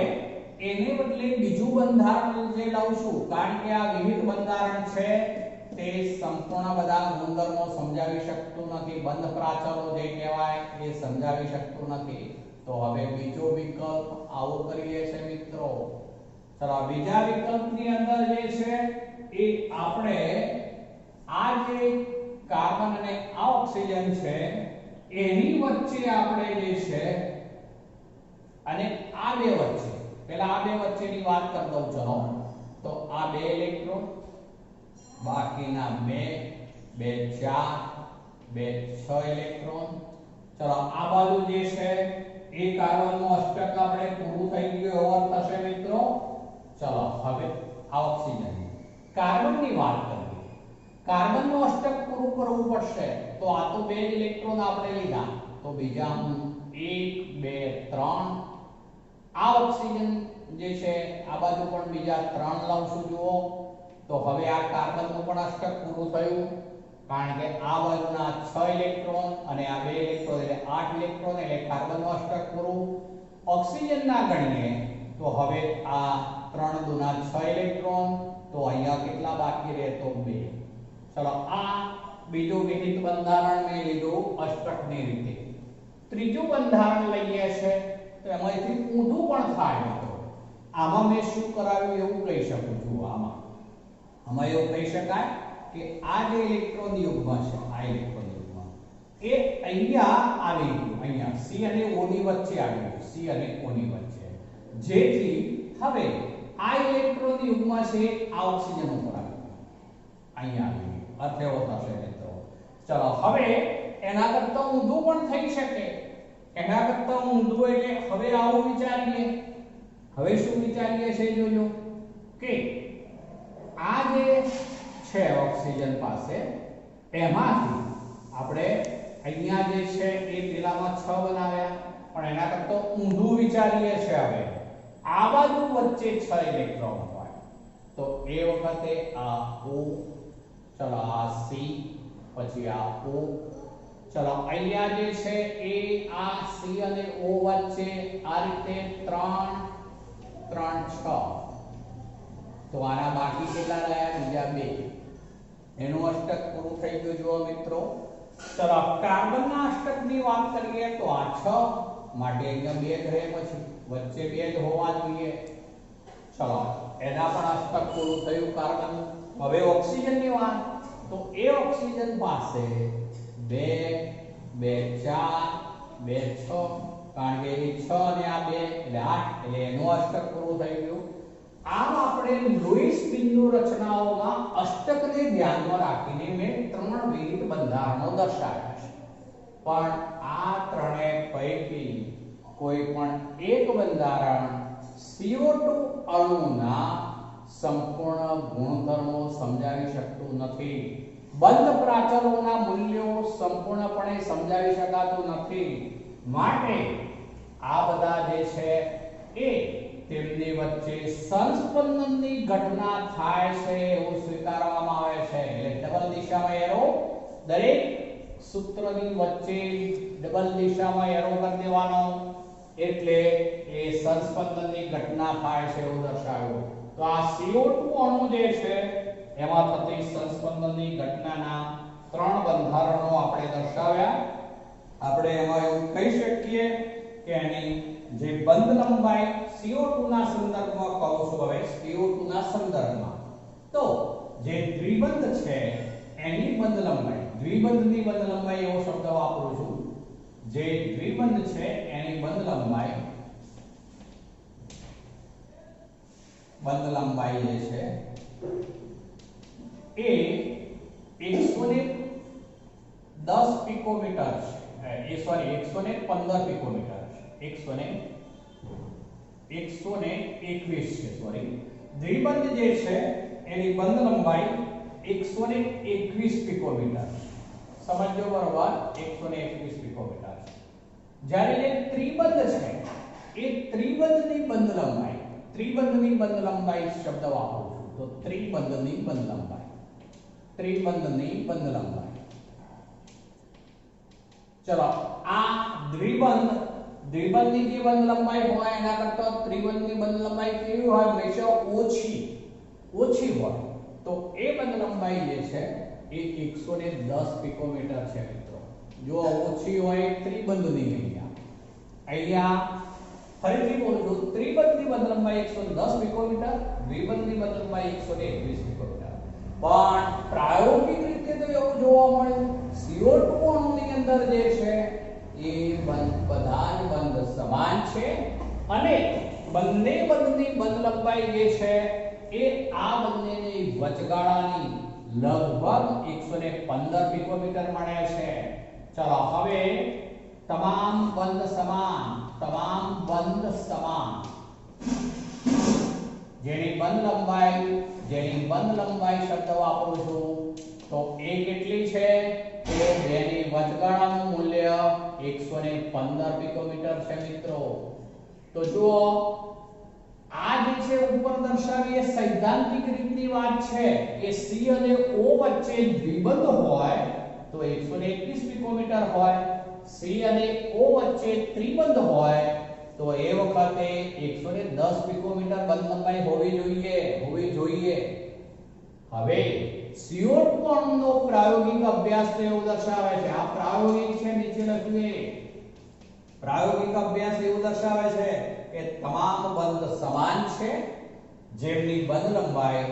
S2: એને બદલે બીજું બંધારણ જે લઉં છું, કારણ કે આ વિવિધ બંધારણ છે તે સંપૂર્ણ બધા ગુણધર્મો સમજાવી શકતું નથી. બંધ પ્રાચલો જે કહેવાય એ સમજાવી શકતું નથી. તો હવે બીજો વિકલ્પ આવો કરીએ છે મિત્રો. ચલો બીજા વિકલ્પની અંદર જે છે એ આપણે આ જે કાર્બન અને આ ઓક્સિજન છે એની વચ્ચે આપણે જે છે અને આ બે વચ્ચે, પહેલા આ બે વચ્ચેની વાત કરી દઉં. ચલો તો આ બે ઇલેક્ટ્રોન, બાકીના 2 2 4 2 6 ઇલેક્ટ્રોન. ચલો આ બાજુ જે છે એ કાર્બનનું અષ્ટક આપણે પૂરું થઈ ગયું એવો થશે મિત્રો. ચલો હવે આ ઓક્સિજન, કાર્બનની વાત કરીએ. કાર્બનનું અષ્ટક પૂરું કરવું પડશે તો આ તો બે ઇલેક્ટ્રોન આપણે લીધા, તો બીજા હું 1 2 3. આ ઓક્સિજન જે છે આ બાજુ પણ બીજા 3 લઉં છું. જુઓ તો હવે આ કાર્બનનું પણ અષ્ટક પૂરું થયું, કારણ કે આ બાજુના 6 ઇલેક્ટ્રોન અને આ 2 ઇલેક્ટ્રોન એટલે 8 ઇલેક્ટ્રોન, એટલે કાર્બનનું અષ્ટક પૂરું. ઓક્સિજનના ગણીએ તો હવે આ 3 દુના 6 ઇલેક્ટ્રોન, તો અહીંયા કેટલા બાકી રહે તો 2. ચલો આ બીજું વિહિત બંધારણ મેં લીધું અષ્ટકની રીતે. ત્રીજું બંધારણ લઈએ છે તો એમાંથી ઊંધું પણ થાય મિત્રો. આમાં મેં શું કરાવ્યું એવું કહી શકું છું. આમાં એવું કહી શકાય કે આ જે ઇલેક્ટ્રોન યુગ્મ છે, આ ઇલેક્ટ્રોન યુગ્મ એ અહીંયા આવી ગયું, અહીંયા C અને O ની વચ્ચે આવી ગયું, C અને O ની વચ્ચે, જેથી હવે આ ઇલેક્ટ્રોન યુગ્મ છે આ ઓક્સિજન ઉપર આવી ગયું, અહીંયા આવી ગયું. અર્થ એવો થશે મિત્રો. ચલો હવે એના કરતા ઊંધું પણ થઈ શકે. એના કરતા ઊંધું એટલે હવે આવું વિચારીએ. હવે શું વિચારીએ છે જોજો કે આ જે છે ઓક્સિજન પાસે એમાંથી આપણે અહીંયા જે છે એ પેલામાં 6 બનાવ્યા, પણ એના કરતા ઊંધું વિચારીએ છે. હવે આ બાજુ વચ્ચે 6 ઇલેક્ટ્રોન હોય તો એ વખતે આ O, ચલો આ C, પછી આ O. ચલો અહીંયા જે છે એ આ C અને O વચ્ચે આ રીતે 3 3 6 તો આના બાકી કેટલા રહ્યા? બીજા બે. એનું અષ્ટક પૂરું થઈ ગયું. જુઓ મિત્રો, ચલો કાર્બનના અષ્ટકની વાત કરીએ તો આ 6 માટે અહીંયા 2 જ રહે, પછી વચ્ચે 2 જ હોવા જોઈએ. ચલો એના પણ અષ્ટક પૂરું થયું કાર્બન. હવે ઓક્સિજનની વાત, તો એ ઓક્સિજન પાસે 2 2 4 2 6, કારણ કે એ 6 અને આ 2 એટલે 8, એટલે એનું અષ્ટક પૂરું થઈ ગયું. આમ આપણે લુઈસ બિંદુ રચનાઓમાં અષ્ટકને ધ્યાનમાં રાખીને મેં 3 વિવિધ બંધારણો દર્શાવ્યા છે. પણ આ ત્રણે પૈકી કોઈ પણ એક બંધારણ CO2 અણુના સંપૂર્ણ ગુણધર્મો સમજાવી શકતું નથી. બંધ પ્રાચલોના મૂલ્યો સંપૂર્ણપણે સમજાવી શકાતું નથી. માટે આ બધા જે છે એ તેમની વચ્ચે સંસ્પંદનની ઘટના થાય છે એવું સ્વીકારવામાં આવે છે. એટલે ડબલ દિશામાં એરો, દરેક સૂત્રની વચ્ચે ડબલ દિશામાં એરો કરી દેવાનો, એટલે એ સંસ્પંદનની ઘટના થાય છે એવું દર્શાવ્યું. તો આ CO2 અણુ જે છે એમાં થતી સંસ્પંદનની ઘટનાના 3 બંધારણો આપણે દર્શાવ્યા. આપણે એમાં એવું કહી શકીએ કે એની જે બંધ લંબાઈ CO2 ના સંદર્ભમાં કહું છું, હવે CO2 ના સંદર્ભમાં તો જે દ્વિબંધ છે એની બંધ લંબાઈ, દ્વિબંધની બંધ લંબાઈ એવો શબ્દ વાપરું છું. જે દ્વિબંધ છે એની બંધ લંબાઈ જે છે એ 110 પિકોમીટર છે. 115 પિકોમીટર છે. 121 છે, સોરી. દ્વિબંધ જે છે એની બંધ લંબાઈ 121 પિકોમીટર છે. સમજો બરોબર, 121 પિકોમીટર. જ્યારે જે ત્રિબંધ છે એ ત્રિબંધની બંધ લંબાઈ, ત્રિબંધની બંધ લંબાઈ શબ્દ વાપરું છું. તો ત્રિબંધની બંધ લંબાઈ, ત્રિબંધની બંધ લંબાઈ. ચલો આ દ્વિબંધ, દ્વિબંધની જે બંધ લંબાઈ હોય એના કરતા ત્રિબંધની બંધ લંબાઈ કેવી હોય? હંમેશા ઓછી હોય. તો એ બંધ લંબાઈ જે છે એ 110 પિકોમીટર છે મિત્રો. જો ઓછી હોય ત્રિબંધની, અહીંયા ફરીથી બોલું છું, ત્રિબંધની બંધ લંબાઈ 110 પિકોમીટર, દ્વિબંધની બંધ લંબાઈ 121 પિકોમીટર. પણ પ્રાયોગિક રીતે તો એવું જોવા મળ્યું CO2 અણુની અંદર જે છે એ બધા જ બંધ સમાન છે અને બંને બંધની બંધ લંબાઈ જે છે એ આ બંનેની વચગાળાની લગભગ 115 પિકોમીટર મળે છે. ચલો હવે તમામ બંધ સમાન, તમામ બંધ સમાન, જેની બંધ લંબાઈ શબ્દ વાપરું છું તો એ કેટલી છે? કે જેની વચગાળાનું મૂલ્ય 115 પિકોમીટર છે મિત્રો. તો જુઓ, આ જે છે ઉપર દર્શાવી એ સૈદ્ધાંતિક રીતની વાત છે કે C અને O વચ્ચે દ્વિબંધ હોય તો 121 પિકોમીટર હોય, C અને O વચ્ચે ત્રિબંધ હોય તો એ વખતે 110 પિકોમીટર બંધ લંબાઈ હોવી જોઈએ. હવે CO2 અણુનો પ્રાયોગિક અભ્યાસ તો એવું દર્શાવે છે, આ પ્રાયોગિક છે, નીચે લખ્યું પ્રાયોગિક અભ્યાસ એવું દર્શાવે છે કે તમામ બંધ સમાન છે, જેમની બંધ લંબાઈ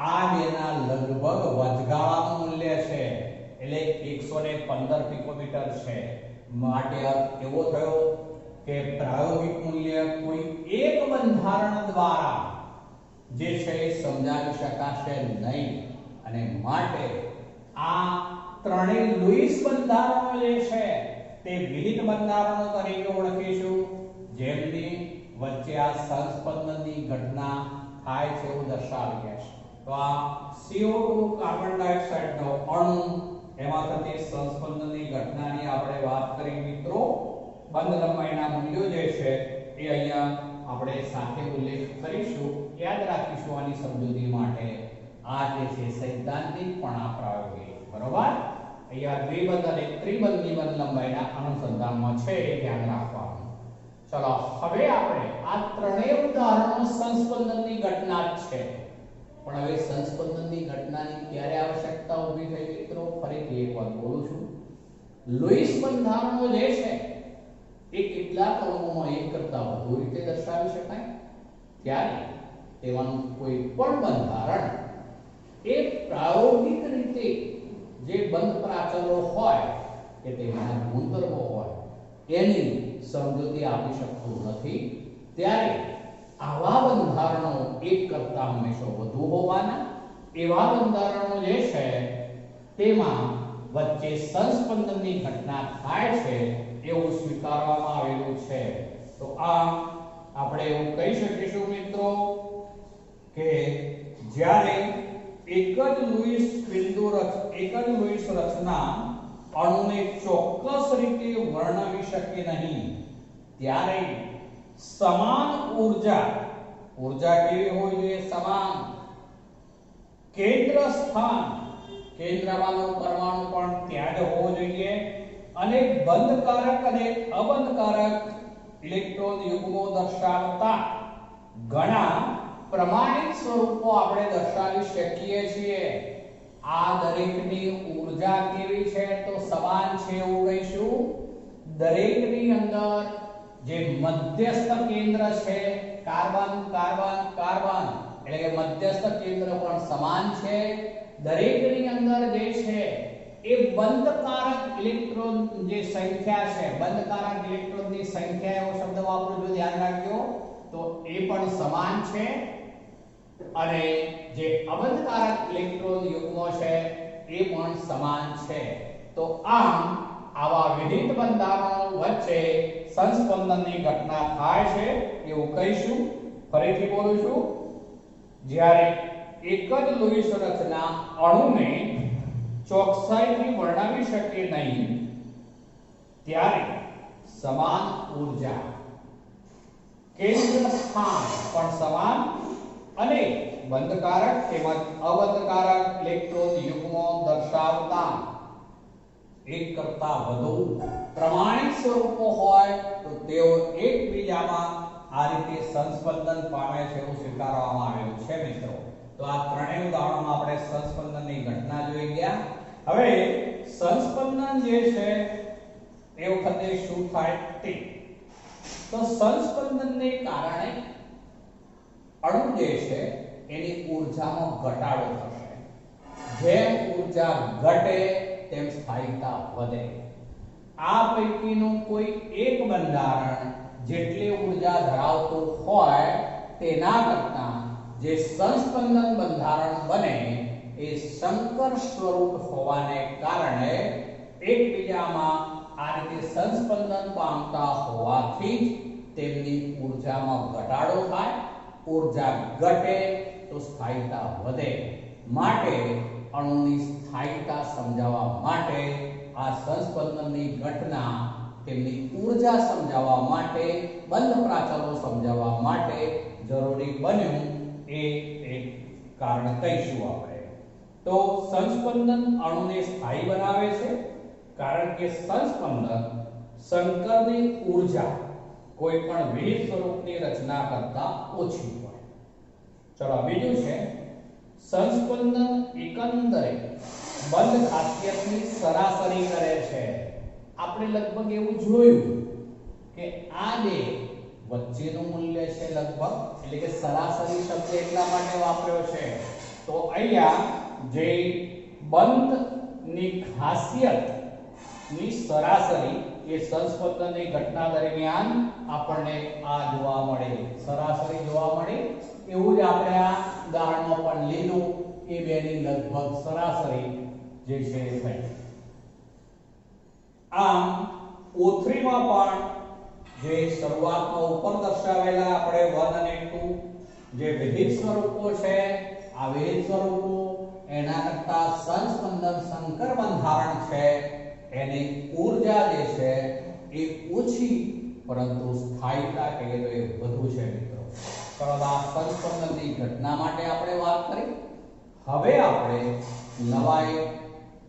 S2: આ બેના લગભગ વચગાળાનું મૂલ્ય છે, એટલે 115 પિકોમીટર છે. માટે અર્થ એવો થયો કે પ્રાયોગિક મૂલ્ય કોઈ એક બંધારણ દ્વારા જે છે એ સમજાવી શકાશે નહીં અને માટે આ ત્રણેય લુઈસ બંધારણો જે છે તે વિવિધ બંધારણો તરીકે ઓળખીશું, જેમની વચ્ચે આ સંસ્પંદનની ઘટના થાય છે એવું દર્શાવી છે. તો આ CO2 કાર્બન ડાયોક્સાઇડનો અણુ એમાં થતી સંસ્પંદનની ઘટનાની આપણે વાત કરી મિત્રો. બંધ લંબાઈના મૂલ્યો જે છે એ અહીંયા આપણે સાથે ઉલ્લેખ કરીશું, યાદ રાખીશું આની સમજૂતી માટે. આ જે છે સૈદ્ધાંતિક પણ આ પ્રાયોગિક, બરોબર. અહીંયા દ્વિબંધ અને ત્રિબંધની બંધ લંબાઈના અનુસંધાનમાં છે એ ધ્યાન રાખવાનું. ચલો હવે આપણે આ ત્રણેય ઉદાહરણો સંસ્પંદનની ઘટના છે પણ હવે સંસ્પંદનની ઘટનાની ક્યારે આવશ્યકતા ઊભી થઈ મિત્રો? ફરીથી એક વાર બોલું છું. લુઈસ બંધારણો જે છે એ કેટલાક અણુઓમાં એક કરતા વધુ રીતે દર્શાવી શકાય, ત્યારે તેમાંનું કોઈ પણ બંધારણ એ પ્રાયોગિક રીતે જે બંધ પ્રાચલો હોય કે તેના ગુણધર્મો હોય એની સમજૂતી આપી શકતું નથી, ત્યારે આવા બંધારણો એક કરતા હંમેશા વધુ હોવાના એવા બંધારણો જે છે તેમાં વચ્ચે સંસ્પંદનની ઘટના થાય છે એવું સ્વીકારવામાં આવેલું છે. તો આ આપણે એવું કહી શકીશું મિત્રો કે જ્યારે એક જ લુઈસ રચના અણુને ચોક્કસ રીતે વર્ણવી શકે નહીં, ત્યારે સમાન ઊર્જા કેવી હોવી જોઈએ? સમાન કેન્દ્ર સ્થાન, કેન્દ્રમાંનો પરમાણુ પણ ત્યાં જ હોવો જોઈએ, અને બંધકારક અને અબંધકારક ઇલેક્ટ્રોન યુગ્મો દર્શાવતા ઘણા પ્રમાણિત સ્વરૂપો આપણે દર્શાવી શકીએ છીએ. આ દરેકની ઊર્જા કેવી છે? તો સમાન છે એવું કહીશું. દરેકની અંદર જે મધ્યસ્થ કેન્દ્ર છે, કાર્બન કાર્બન કાર્બન એટલે કે મધ્યસ્થ કેન્દ્ર પણ સમાન છે. દરેકની અંદર જે છે એ બંધકારક ઇલેક્ટ્રોન જે સંખ્યા છે, બંધકારક ઇલેક્ટ્રોનની સંખ્યા એવો શબ્દ વાપરું છું, ધ્યાન રાખજો, તો એ પણ સમાન છે. અને જે અબંધકારક ઇલેક્ટ્રોન યુગ્મો છે એ પણ સમાન છે. તો આમ આવા વિવિધ બંધારણો વચ્ચે સંસ્પંદનની ઘટના થાય છે એવું કહીશું. ફરીથી બોલું છું, જ્યારે એક જ લુઈસ રચના અણુને ચોકસાઈથી વર્ણવી શકે નહીં, ત્યારે સમાન ઊર્જા, કેન્દ્ર સ્થાન પણ સમાન, અને બંધકારક તેમજ અબંધકારક ઇલેક્ટ્રોન યુગ્મો દર્શાવતા એક કરતા વધુ પ્રમાણિત સ્વરૂપો હોય તો તેઓ એકબીજામાં આ રીતે સંસ્પંદન પામે છે એવું સ્વીકારવામાં આવેલું છે મિત્રો. તો આ ત્રણેય ઉદાહરણોમાં આપણે સંસ્પંદનની ઘટના જોઈ ગયા. હવે સંસ્પંદન જે છે એ વખતે શું થાય તે, તો સંસ્પંદનને કારણે અણુ જે છે એની ઊર્જામાં ઘટાડો થશે. જેમ ઊર્જા ઘટે તેમ સ્થાયિકતા વધે. આ પૈકીનું કોઈ એક બંધારણ જેટલી ઊર્જા ધરાવતું હોય તેના કરતાં જે સંસ્પંદન બંધારણ બને એ સંકર સ્વરૂપ હોવાને કારણે એકબીજામાં આ રીતે સંસ્પંદન પામતા હોવાથી તેમની ઊર્જામાં ઘટાડો થાય. ઊર્જા ઘટે તો સ્થાયિકતા વધે. માટે અણુની સ્થાયિકતા સમજાવવા માટે આ સંસ્પંદનની ઘટના તેમની ઊર્જા સમજાવવા માટે, બંધ પ્રાચલો સમજાવવા માટે જરૂરી બન્યું એ એક કારણ કહીશું આપણે. તો સંસ્પંદન અણુને સ્થાયી બનાવે છે, કારણ કે સંસ્પંદન સંકરની ઊર્જા કોઈ પણ વિવિધ સ્વરૂપની રચના કરતા ઓછી હોય. ચલો બીજું છે સંસ્પંદન એકંદરે બંધ ખાસિયતની સરાસરી કરે છે. આપણે લગભગ એવું જોયું કે આ બે વચ્ચેનું મૂલ્ય છે લગભગ, એટલે કે સરાસરી શબ્દ એટલા માટે વાપર્યો છે. તો અહીંયા જે બંધની ખાસિયતની સરાસરી એ સંસ્પંદનની ઘટના દરમિયાન આપણને આ જોવા મળે, સરાસરી જોવા મળે. એવું જ આપણે આ ઉદાહરણમાં પણ લીધું એ બેની લગભગ સરાસરી જે છે એ થઈ. આમ O3 માં પણ જે શરૂઆતમાં ઉપર દર્શાવેલા આપણે 1 અને 2 જે વિવિધ સ્વરૂપો છે, આ વિવિધ સ્વરૂપો એના કરતા સંસ્પંદન સંકર બંધારણ છે એની ઊર્જા જે છે એ ઓછી, પરંતુ સ્થાયિકતા કહીએ તો એ વધુ છે મિત્રો. ચલો આ સંસ્પંદનની ઘટના માટે આપણે વાત કરી. હવે આપણે નવા એક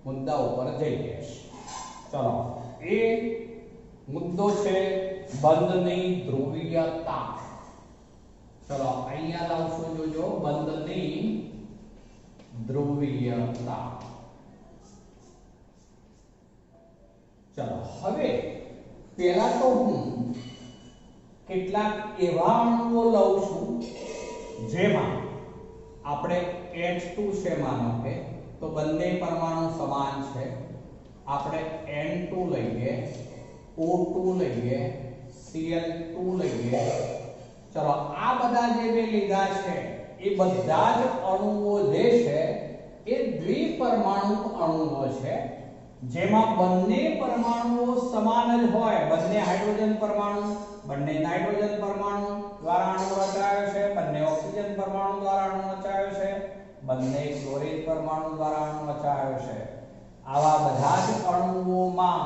S2: મુદ્દા ઉપર જઈએ. ચલો એ મુદ્દો છે બંધની ધ્રુવીયતા. ચલો અહીંયા લાવશું, જોજો બંધની ધ્રુવીયતા. ચલો હવે પહેલા તો હું કેટલાક એવા અણુઓ લઉં છું જેમાં આપણે H2 છે, માનો કે તો બંને પરમાણુ સમાન છે. આપણે N2 લઈએ, O2 લઈએ, Cl2 લઈએ. ચલો આ બધા જે બે લીધા છે એ બધા જ અણુઓ જે છે એ દ્વિપરમાણુ અણુઓ છે, જેમાં બંને પરમાણુઓ સમાન જ હોય. બંને હાઇડ્રોજન પરમાણુ, બંને નાઇટ્રોજન પરમાણુ દ્વારા અણુ રચાયો છે, બંને ઓક્સિજન પરમાણુ દ્વારા અણુ રચાયો છે, બંને ક્લોરીન પરમાણુ દ્વારા અણુ રચાયો છે. આવા બધા જ અણુઓમાં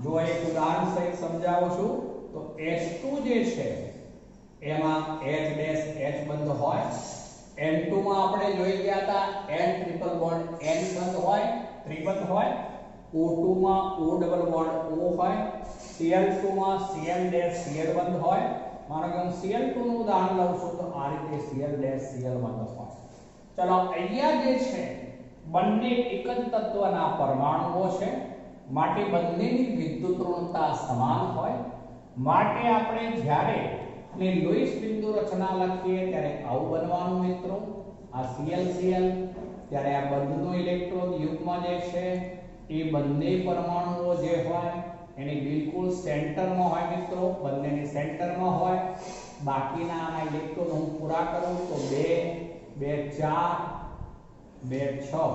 S2: જો એક ઉદાહરણ સહિત સમજાવું છું તો H2 જે છે એમાં H બંધ હોય. N2 માં આપણે જોઈ ગયા હતા N ટ્રિપલ બોન્ડ N બંધ હોય, ત્રિબંધ હોય. O2 માં O ડબલ બોન્ડ O હોય. Cl2 માં Cl બંધ હોય. માનો કે હું Cl2 નું ઉદાહરણ લઉં છું તો આ રીતે Cl બંધ હોય. ચલો અહીંયા જે છે બંને એક જ તત્વના પરમાણુઓ છે, માટે બંનેની વિદ્યુત ઋણતા સમાન હોય. માટે આપણે જ્યારે અને લોઇસ બિંદુ રચના લખીએ ત્યારે આવું બનવાનું મિત્રો. આ Cl ત્યારે આ બંધનો ઇલેક્ટ્રોન યુગ્મ જે છે એ બંને પરમાણુઓ જે હોય એની બિલકુલ સેન્ટરમાં હોય મિત્રો, બંનેની સેન્ટરમાં હોય. બાકીના આના ઇલેક્ટ્રોન હું પૂરા કરું તો 2 2 4 2 6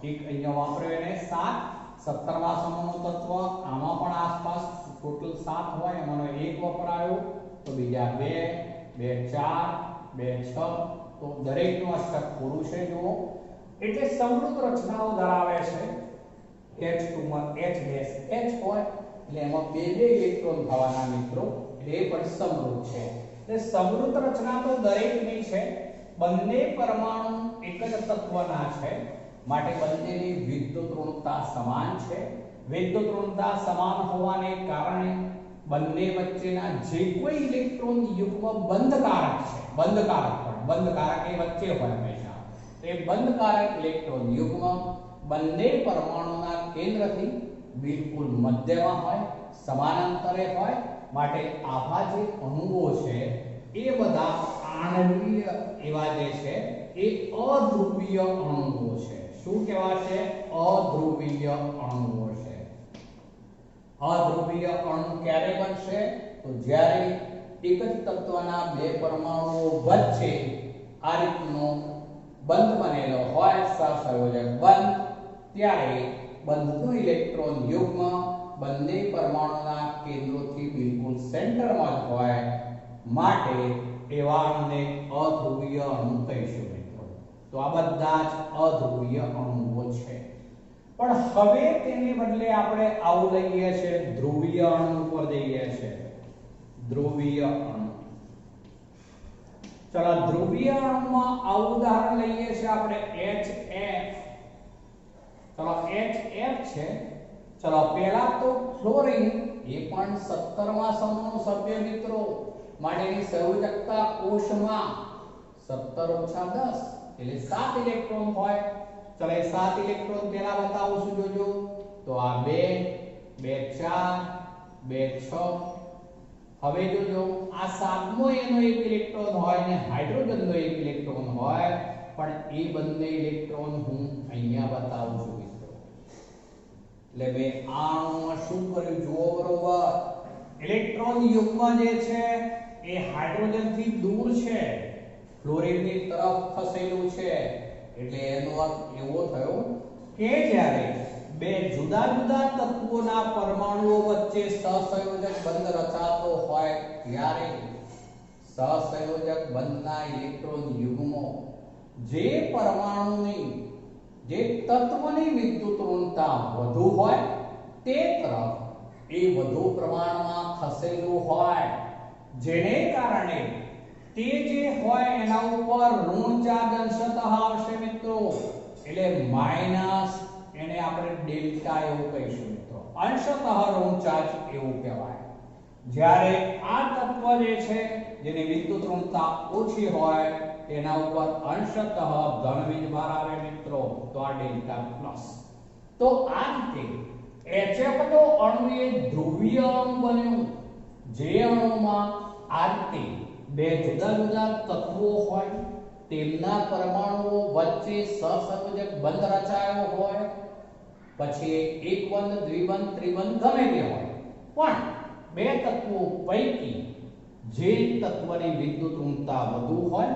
S2: એક અહીંયા વાપર્યો એને 7 17મા સમૂહનું તત્વ. આમાં પણ આસપાસ ટોટલ 7 હોય, એમાંનો એક વપરાયો તો બીજા 2 2 4 2 6 તો દરેકનું અષ્ટક પૂરું છે. જુઓ એટલે સમૃદ્ધ રચનાઓ ધરાવે છે. H2 માં H હોય એટલે એમાં બે ઇલેક્ટ્રોન થવાના મિત્રો, એટલે એ પણ સમૃદ્ધ છે. એટલે સમૃદ્ધ રચના તો દરેકની છે. બંને પરમાણુ એક જ તત્વના છે, માટે બંનેની વિદ્યુત ઋણતા સમાન છે. વિદ્યુત ઋણતા સમાન હોવાને કારણે બંને વચ્ચેના જે કોઈ ઇલેક્ટ્રોન યુગ્મ બંધકારક છે, બંધકારક એ વચ્ચે હોય હંમેશા, તો એ બંધકારક ઇલેક્ટ્રોન યુગ્મ બંને પરમાણુના કેન્દ્રથી બિલકુલ મધ્યમાં હોય, સમાનાંતરે હોય. માટે આવા જે અણુઓ છે એ બધા આણ્વીય એવા જે છે એ અધ્રુવીય અણુઓ છે. શું કહેવાશે? અધ્રુવીય અણુઓ છે. અધ્રુવીય અણુ ક્યારે બનશે? તો જ્યારે એક જ તત્વના બે પરમાણુઓ વચ્ચે આ રીતનો બંધ બનેલો હોય, સહસંયોજક બંધ, ત્યારે બંધનું ઇલેક્ટ્રોન યુગ્મ બંને પરમાણુના કેન્દ્રોથી બિલકુલ સેન્ટરમાં જ હોય. માટે એવા અણુને અધ્રુવીય અણુ કહીશું મિત્રો. તો આ બધા જ અધ્રુવીય અણુઓ છે. પણ હવે તેને બદલે આપણે આવું લઈએ છે, ધ્રુવીય અણુ પર જઈએ છે. ધ્રુવીય અણુ. ચલો ધ્રુવીય અણુમાં આવું ઉદાહરણ લઈએ છે આપણે HF. ચલો HF છે. ચલો પહેલા તો ફ્લોરીન, એ પણ 17મા સમૂહનો સભ્ય મિત્રો, માટેની સંયોજકતા કોષમાં 17 - 10 એટલે 7 ઇલેક્ટ્રોન હોય. ચલો એ 7 ઇલેક્ટ્રોન પહેલા બતાવું છું, જોજો. તો આ 2 2 4 2 6. હવે જોજો આ 7મો એનો એક ઇલેક્ટ્રોન હોય ને હાઇડ્રોજનનો એક ઇલેક્ટ્રોન હોય, પણ એ બંને ઇલેક્ટ્રોન હું અહીંયા બતાવું છું મિત્રો. એટલે મેં આ અણુમાં શું કર્યું જુઓ બરોબર. ઇલેક્ટ્રોન યુગ્મ જે છે એ હાઇડ્રોજનથી દૂર છે, ફ્લોરીનની તરફ ખસેલું છે. એટલે એનો અર્થ એવો થયો કે જ્યારે બે જુદા જુદા તત્વોના પરમાણુઓ વચ્ચે સહસંયોજક બંધ રચાતો હોય ત્યારે સહસંયોજક બંધના ઇલેક્ટ્રોન યુગ્મો જે પરમાણુની, જે તત્વની વિદ્યુત ઋણતા વધુ હોય તે તરફ એ વધુ પ્રમાણમાં ખસેલું હોય, જેને કારણે તે જે હોય એના ઉપર ઋણ ચાર્જ અંશતઃ આવશે મિત્રો. એટલે માઈનસ, એને આપણે ડેલ્ટા એવું કહીશું મિત્રો. અંશતઃ ઋણ ચાર્જ એવું કહેવાય. જ્યારે આ તત્વ જે છે જેની વિદ્યુત ઋણતા ઓછી હોય તેના ઉપર અંશતઃ ધન વીજભાર આવે મિત્રો, તો આ ડેલ્ટા પ્લસ. તો આ રીતે HF નો અણુ એ ધ્રુવીય અણુ બન્યો, જે અણુમાં આ રીતે બે જુદા જુદા તત્વો હોય, તેમના પરમાણુઓ વચ્ચે સહસંયોજક બંધ રચાયો હોય, પછી એક બંધ, દ્વિબંધ, ત્રિબંધ ગમે તે હોય, પણ બે તત્વો પૈકી જે તત્વની વિદ્યુત ઋણતા વધુ હોય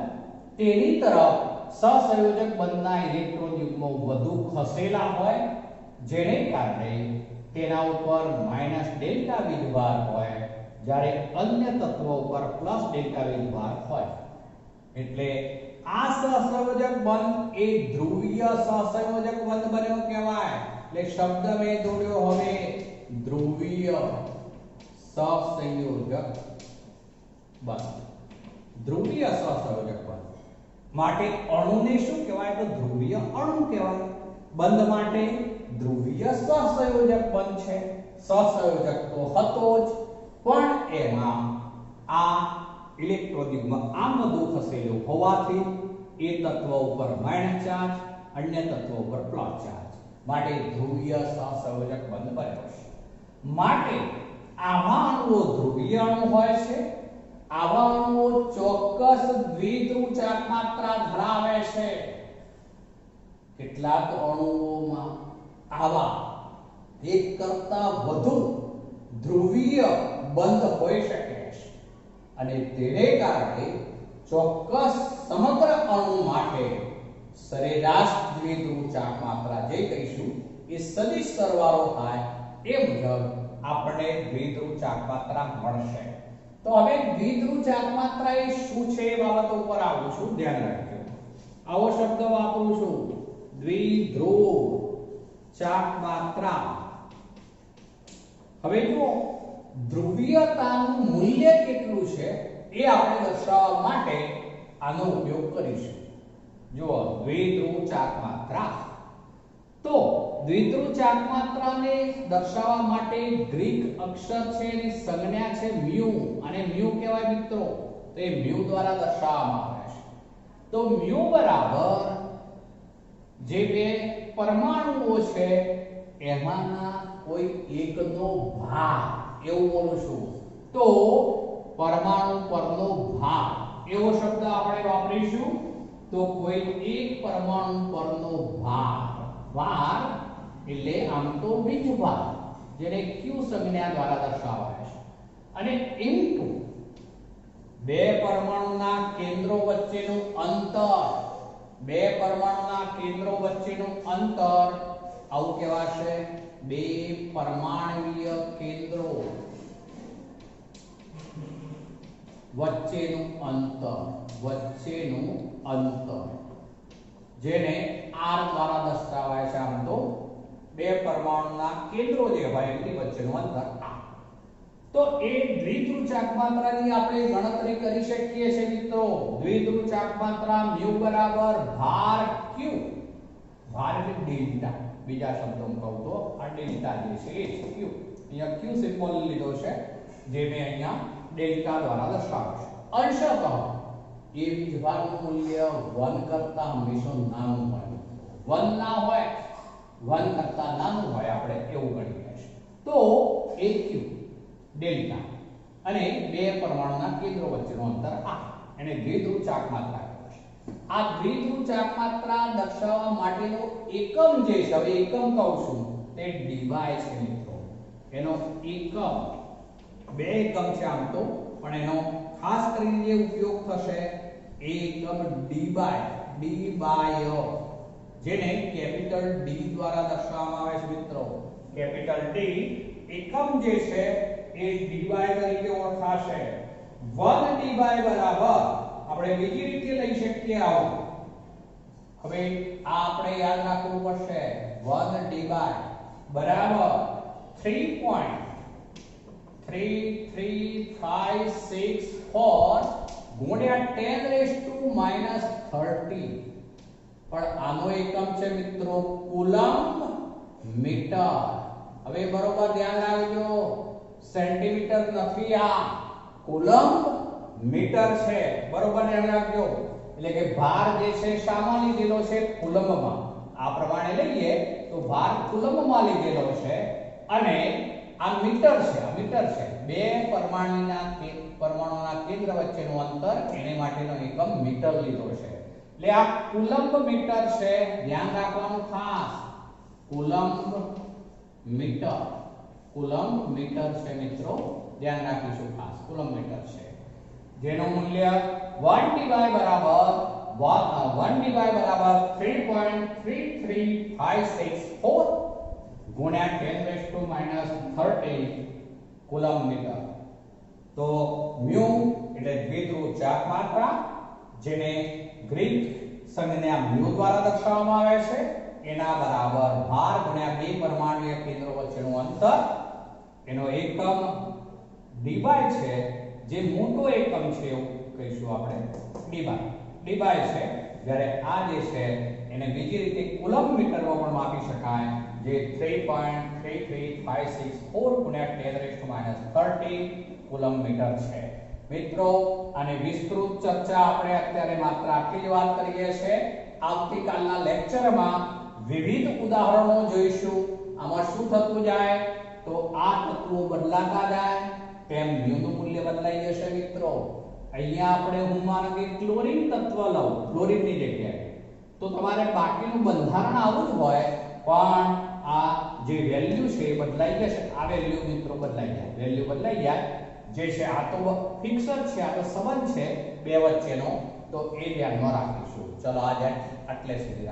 S2: તેની તરફ સહસંયોજક બંધના ઇલેક્ટ્રોન યુગ્મો વધુ ખસેલા હોય, જેને કારણે તેના ઉપર માઈનસ ડેલ્ટા વીજભાર હોય, જ્યારે અન્ય તત્વો ઉપર પ્લસ ડેલ્ટા વીજભાર હોય. એટલે આ સહસંયોજક બંધ એ ધ્રુવીય સહસંયોજક બંધ બન્યો કહેવાય. એટલે શબ્દ મેં જોડ્યો હવે ધ્રુવીય સહસંયોજક બંધ. ધ્રુવીય સહસંયોજક બંધ માટે અણુને શું કહેવાય? તો ધ્રુવીય અણુ કહેવાય. બંધ માટે ધ્રુવીય સહસંયોજક બંધ છે. સહસંયોજક તો હતો જ, પણ એમાં આ ઇલેક્ટ્રોન યુગ્મ આમ વધુ ખસેલું હોવાથી એ તત્વ ઉપર માઇનસ ચાર્જ, અન્ય તત્વ ઉપર પ્લસ ચાર્જ, માટે ધ્રુવીય સહસંયોજક બંધ બન્યો છે. માટે આવા અણુઓ ધ્રુવીય અણુ હોય છે. આવા અણુઓ ચોક્કસ દ્વિધ્રુવ ચાર્જ માત્રા ધરાવે છે. કેટલાક અણુઓમાં આવા એક કરતા વધુ ધ્રુવીય બંધ હોઈ શકે છે, અને તેને કારણે ચોક્કસ સમગ્ર અણુ માટે સરેરાશ દ્વિધ્રુવ ચાર્જ માત્રા જે કહીશું એ સદિશ સરવાળો થાય એ મુજબ આપણે દ્વિધ્રુવ ચાર્જ માત્રા મળશે. તો હવે દ્વિધ્રુવ ચાર્જ માત્રા એ શું છે એ બાબત ઉપર આવું છું, ધ્યાન રાખજો. આવો શબ્દ વાપરું છું, દ્વિધ્રુવ ચાર્જ માત્રા. હવે જો ધ્રુવીયતાનું મૂલ્ય કેટલું છે એ આપણે દર્શાવવા માટે આનો ઉપયોગ કરીશું. જો દ્વિધ્રુવ ચાર્જ માત્રા, તો દ્વિધ્રુવ ચાર્જ માત્રાને દર્શાવવા માટે ગ્રીક અક્ષર છે, એની સંજ્ઞા છે મ્યુ, અને મ્યુ કહેવાય મિત્રો, તો એ મ્યુ દ્વારા દર્શાવવામાં આવે છે. તો મ્યુ બરાબર જે બે પરમાણુઓ છે એમાંના કોઈ એકનો ભાર, એવું બોલું છું, તો પરમાણુ પરનો ભાર એવો શબ્દ આપણે વાપરીશું. તો કોઈ એક પરમાણુ પરનો ભાર, ભાર એટલે આમ તો વીજભાર, જેને q સંજ્ઞા દ્વારા દર્શાવાય છે, અને ઇન્ટુ બે પરમાણુના કેન્દ્રો વચ્ચેનું અંતર, બે પરમાણુના કેન્દ્રો વચ્ચેનું અંતર આવું કહેવાશે બે પરમાણુય કેન્દ્રો વચ્ચેનું અંતર, જેને r દ્વારા દર્શાવાય છે. આમ તો બે પરમાણુના કેન્દ્રો જે હોય એની વચ્ચેનું અંતર r. તો એ દ્વિધ્રુવ ચાર્જ માત્રાની આપણે ગણતરી કરી શકીએ છીએ મિત્રો. દ્વિધ્રુવ ચાર્જ માત્રા મ્યુ બરાબર ભાર q, ભાર એટલે ડેલ્ટા, બીજા શબ્દોમાં કહું તો આ ડેલ્ટા જે છે એ છે q. અહીંયા q સિમ્બોલ લીધો છે, જે મેં અહીંયા ડેલ્ટા દ્વારા દર્શાવ્યો છે. અંશતઃ એ વીજભારનું મૂલ્ય 1 કરતા હંમેશા નાનું હોય, 1 ના હોય, 1 કરતા નાનું હોય, આપણે એવું ગણીએ છીએ. તો એ q ડેલ્ટા અને બે પરમાણુના કેન્દ્રો વચ્ચેનું અંતર r, એને દ્વિધ્રુવ ચાર્જ માત્રા કહે છે. આ દ્વિધ્રુવ ચાર્જ માત્રા દર્શાવવા માટેનો એકમ જે છે, હવે એકમ કહું છું, તે ડીવાય છે મિત્રો. એનો એકમ બે એકમ છે આમ તો, પણ એનો ખાસ કરીને જે ઉપયોગ થશે એ એકમ ડીવાય, જેને કેપિટલ D દ્વારા દર્શાવવામાં આવે છે મિત્રો. કેપિટલ D એકમ જે છે એ dy તરીકે ઓળખાશે. 1 dy બરાબર આપણે બીજી રીતે લઈ શકીએ આવું. હવે આ આપણે યાદ રાખવું પડશે. 1 dy બરાબર 3.33564 ગુણ્યા 10⁻30. પણ આનો એકમ છે મિત્રો કુલમ્બ મીટર. હવે બરોબર ધ્યાન રાખજો, સેન્ટીમીટર નથી, આ કુલમ્બ મીટર છે, બરોબર ધ્યાન રાખજો. એટલે કે ભાર જે છે શામાં લીધેલો છે? કુલમ્બમાં. આ પ્રમાણે લઈએ તો ભાર કુલમ્બમાં લીધેલો છે અને આ મીટર છે, આ મીટર છે. બે પરમાણુના કેન્દ્ર વચ્ચેનું અંતર એને માટેનો એકમ મીટર લીધો છે. એટલે આ કુલમ્બ મીટર છે, ધ્યાન રાખવાનું ખાસ. કુલમ્બ મીટર, કુલમ્બ મીટર છે મિત્રો, ધ્યાન રાખીશું ખાસ. કુલમ્બ મીટર છે જેનું મૂલ્ય 1 બરાબર 3.33564 ગુણ્યા 10⁻³ કુલમ્બ મીટર. તો મ્યુ એટલે દ્વિધ્રુવ ચાપ માત્રા, જેને ગ્રીક સંજ્ઞા મ્યુ દ્વારા દર્શાવવામાં આવે છે, એના બરાબર ભાર ગુણ્યા બે પરમાણુય કેન્દ્રો વચ્ચેનું અંતર, એનો એકમ ડીબાય છે, જે મોટો એકમ છે એવું કહીશું આપણે, ડીબાય છે. જ્યારે આ જે છે એને બીજી રીતે કુલમ્બ મીટરમાં પણ માપી શકાય, જે 3.33564 ગુણ્યા 10⁻³ કુલમ્બ મીટર છે. મિત્રો આની વિસ્તૃત ચર્ચા આપણે અત્યારે માત્ર આટલી જ વાત કરીએ છીએ. આવતીકાલના લેક્ચરમાં વિવિધ ઉદાહરણો જોઈશું. આમાં શું થતું જાય તો આ તત્વો બદલાતા જાય તેમ મ્યુનું મૂલ્ય બદલાઈ જશે મિત્રો. અહીંયા આપણે હું માનો કે ક્લોરીન તત્વ લઉં ક્લોરીનની જગ્યાએ, તો તમારે બાકીનું બંધારણ આવું જ હોય, પણ આ જે વેલ્યુ છે એ બદલાઈ જશે. આ વેલ્યુ મિત્રો બદલાઈ જાય, વેલ્યુ બદલાઈ જાય. જે છે આ તો ફિક્સ જ છે, આ તો સંબંધ છે બે વચ્ચેનો, તો એ ધ્યાનમાં રાખીશું. ચલો આજે આટલે સુધી.